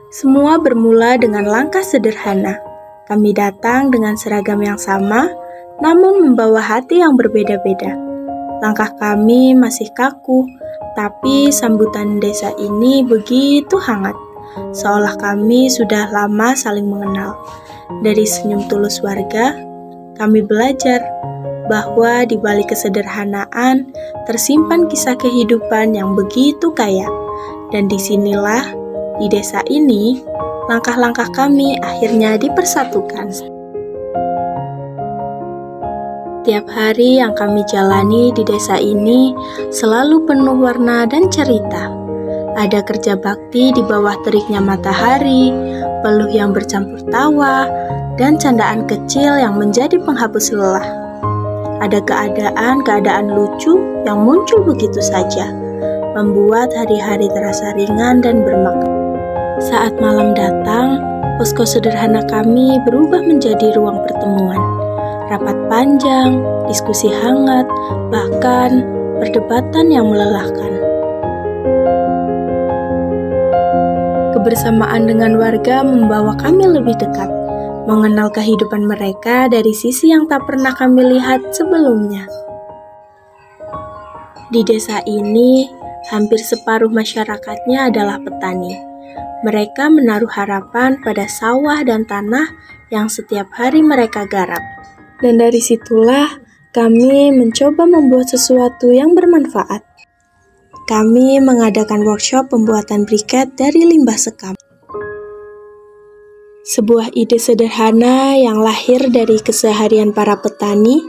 Semua bermula dengan langkah sederhana. Kami datang dengan seragam yang sama, namun membawa hati yang berbeda-beda. Langkah kami masih kaku, tapi sambutan desa ini begitu hangat, seolah kami sudah lama saling mengenal. Dari senyum tulus warga, kami belajar bahwa di balik kesederhanaan tersimpan kisah kehidupan yang begitu kaya. Dan disinilah, di desa ini, langkah-langkah kami akhirnya dipersatukan. Tiap hari yang kami jalani di desa ini selalu penuh warna dan cerita. Ada kerja bakti di bawah teriknya matahari, peluh yang bercampur tawa, dan candaan kecil yang menjadi penghapus lelah. Ada keadaan lucu yang muncul begitu saja, membuat hari-hari terasa ringan dan bermakna. Saat malam datang, posko sederhana kami berubah menjadi ruang pertemuan. Rapat panjang, diskusi hangat, bahkan perdebatan yang melelahkan. Kebersamaan dengan warga membawa kami lebih dekat, mengenal kehidupan mereka dari sisi yang tak pernah kami lihat sebelumnya. Di desa ini, hampir separuh masyarakatnya adalah petani. Mereka menaruh harapan pada sawah dan tanah yang setiap hari mereka garap. Dan dari situlah kami mencoba membuat sesuatu yang bermanfaat. Kami mengadakan workshop pembuatan briket dari limbah sekam. Sebuah ide sederhana yang lahir dari keseharian para petani.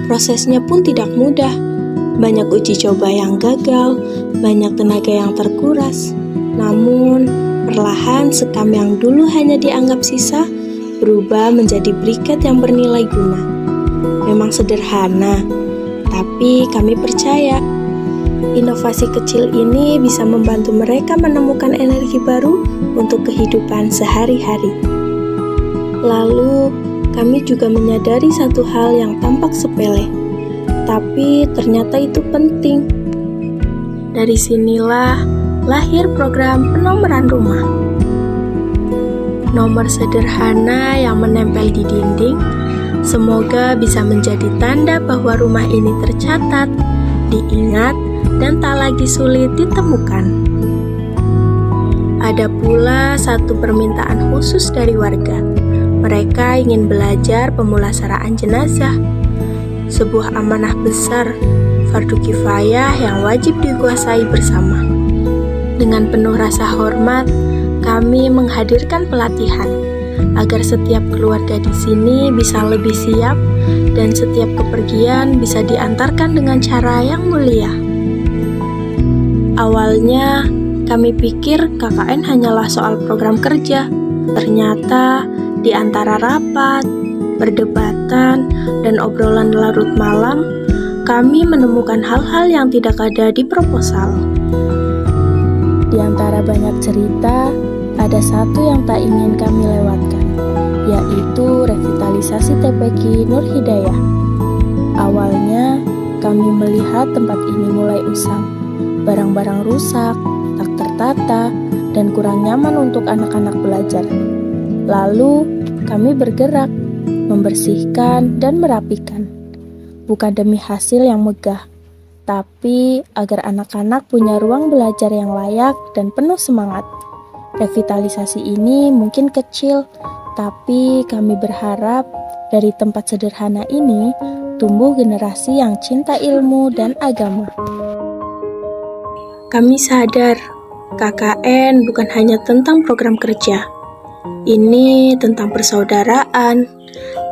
Prosesnya pun tidak mudah. Banyak uji coba yang gagal, banyak tenaga yang terkuras. Namun, perlahan sekam yang dulu hanya dianggap sisa berubah menjadi briket yang bernilai guna. Memang sederhana, tapi kami percaya inovasi kecil ini bisa membantu mereka menemukan energi baru untuk kehidupan sehari-hari. Lalu, kami juga menyadari satu hal yang tampak sepele, tapi ternyata itu penting. Dari sinilah lahir program penomoran rumah. Nomor sederhana yang menempel di dinding, semoga bisa menjadi tanda bahwa rumah ini tercatat, diingat, dan tak lagi sulit ditemukan. Ada pula satu permintaan khusus dari warga. Mereka ingin belajar pemulasaraan jenazah, sebuah amanah besar, fardu kifayah yang wajib dikuasai bersama. Dengan penuh rasa hormat, kami menghadirkan pelatihan agar setiap keluarga di sini bisa lebih siap dan setiap kepergian bisa diantarkan dengan cara yang mulia. Awalnya, kami pikir KKN hanyalah soal program kerja. Ternyata, di antara rapat, perdebatan, dan obrolan larut malam, kami menemukan hal-hal yang tidak ada di proposal. Di antara banyak cerita, ada satu yang tak ingin kami lewatkan, yaitu revitalisasi TPQ Nur Hidayah. Awalnya, kami melihat tempat ini mulai usang. Barang-barang rusak, tak tertata, dan kurang nyaman untuk anak-anak belajar. Lalu, kami bergerak, membersihkan dan merapikan. Bukan demi hasil yang megah, tapi agar anak-anak punya ruang belajar yang layak dan penuh semangat. Revitalisasi ini mungkin kecil, tapi kami berharap dari tempat sederhana ini tumbuh generasi yang cinta ilmu dan agama. Kami sadar, KKN bukan hanya tentang program kerja. Ini tentang persaudaraan,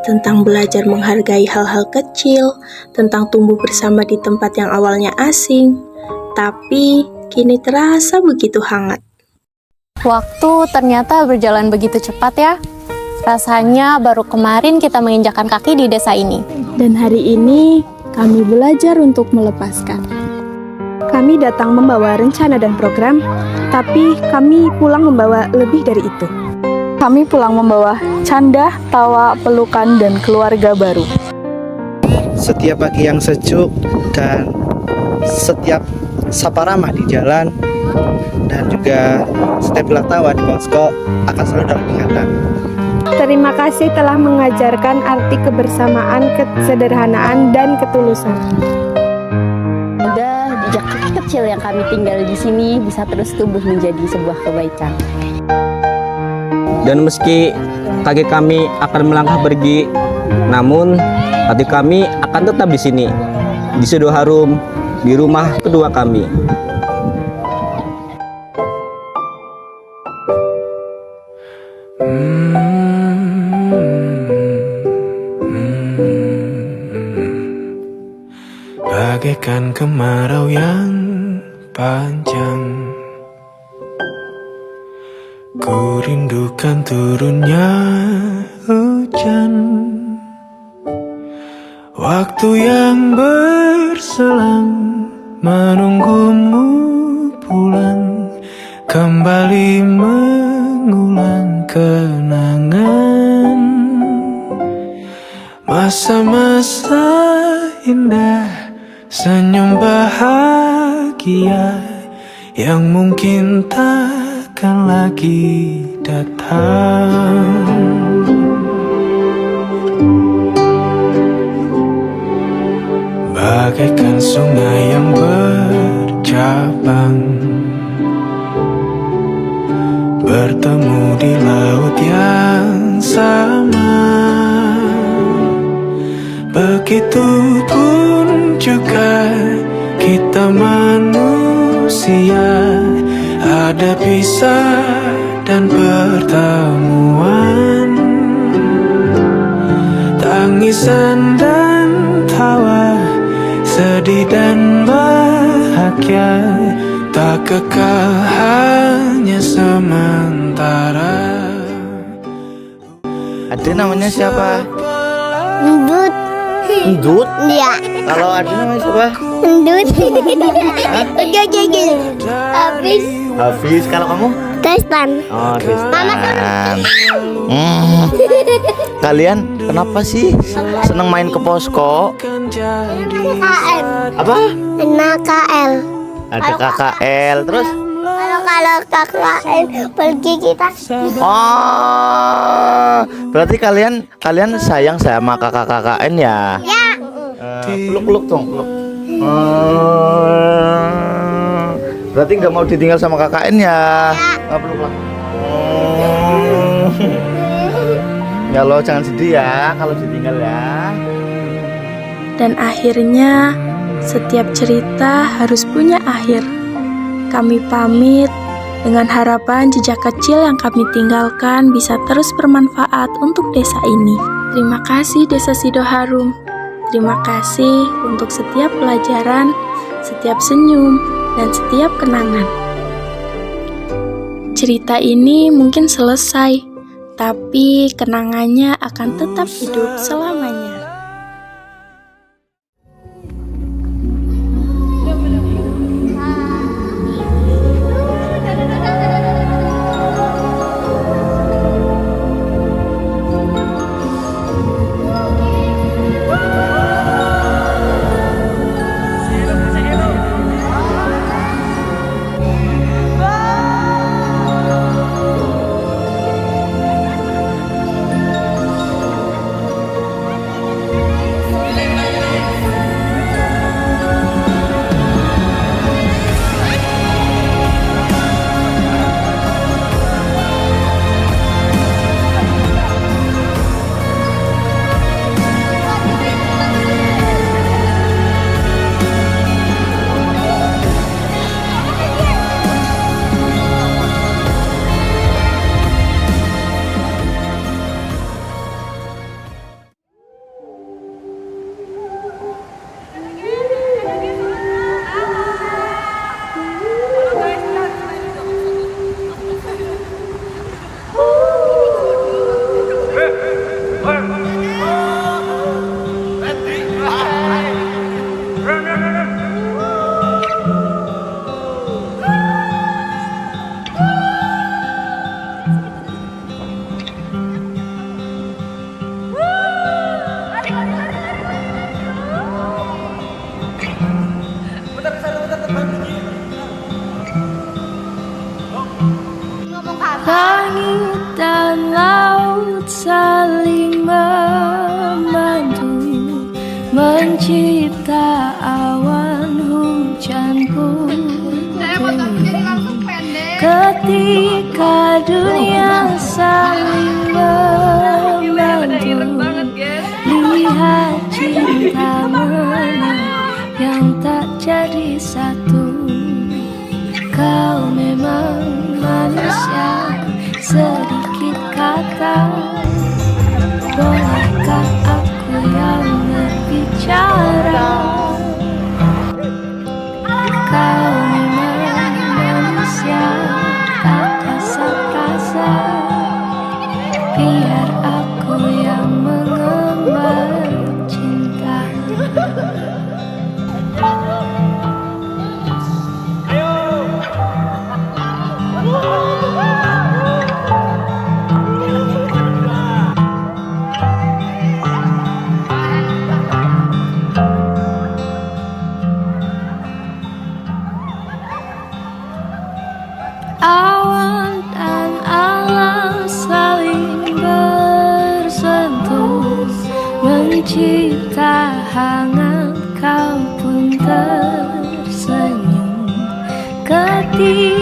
tentang belajar menghargai hal-hal kecil, tentang tumbuh bersama di tempat yang awalnya asing, tapi kini terasa begitu hangat. Waktu ternyata berjalan begitu cepat ya. Rasanya baru kemarin kita menginjakkan kaki di desa ini. Dan hari ini kami belajar untuk melepaskan. Kami datang membawa rencana dan program, tapi kami pulang membawa lebih dari itu. Kami pulang membawa canda, tawa, pelukan, dan keluarga baru. Setiap pagi yang sejuk dan setiap sapa ramah di jalan dan juga setiap bila tawa di posko akan selalu dalam ingatan. Terima kasih telah mengajarkan arti kebersamaan, kesederhanaan, dan ketulusan. Semoga jejak kecil yang kami tinggal di sini bisa terus tumbuh menjadi sebuah kebaikan. Dan meski kaki kami akan melangkah pergi, namun hati kami akan tetap di sini, di Sidoharum, di rumah kedua kami. Bagaikan kemarau yang panjang, ku rindukan turunnya hujan. Waktu yang berselang menunggumu pulang, kembali mengulang kenangan masa-masa indah, senyum bahagia yang mungkin takkan lagi datang. Bagaikan sungai yang bercabang, bertemu di laut yang sama. Begitupun juga kita manusia, ada pisah dan pertemuan, tangisan dan tawa, sedih dan bahagia, tak kekal, hanya sementara. Ade namanya siapa? Endut. Endut? Iya. Kalau Ade namanya siapa? Endut. Oke. Habis. Hafiz. Kalau kamu? Tristan. Oh, Tristan. Kalian kenapa sih seneng main ke posko? KKN. Apa? Enak KL. Ada KKL. Terus? Kalau KKN pergi kita. Oh, berarti kalian sayang sama kakak KKN ya? Ya. Peluk dong, peluk. Berarti nggak mau ditinggal sama KKN ya? Peluk lah. Ya lo jangan sedih ya kalau ditinggal ya. Dan akhirnya, setiap cerita harus punya akhir. Kami pamit dengan harapan jejak kecil yang kami tinggalkan bisa terus bermanfaat untuk desa ini. Terima kasih Desa Sidoharum. Terima kasih untuk setiap pelajaran, setiap senyum, dan setiap kenangan. Cerita ini mungkin selesai, tapi kenangannya akan tetap hidup selamanya. saling membantu mencipta awan hujan putih. Ketika dunia saling membantu, lihat cinta mana yang tak jadi satu. Kau memang manusia, sedikit kata. Bolehkah aku yang berbicara? Kau memang manusia, tak kasar rasa. Biar aku yang mengemban cinta. Awan dan alam saling bersentuh, mencipta hangat, kau pun tersenyum. Ketika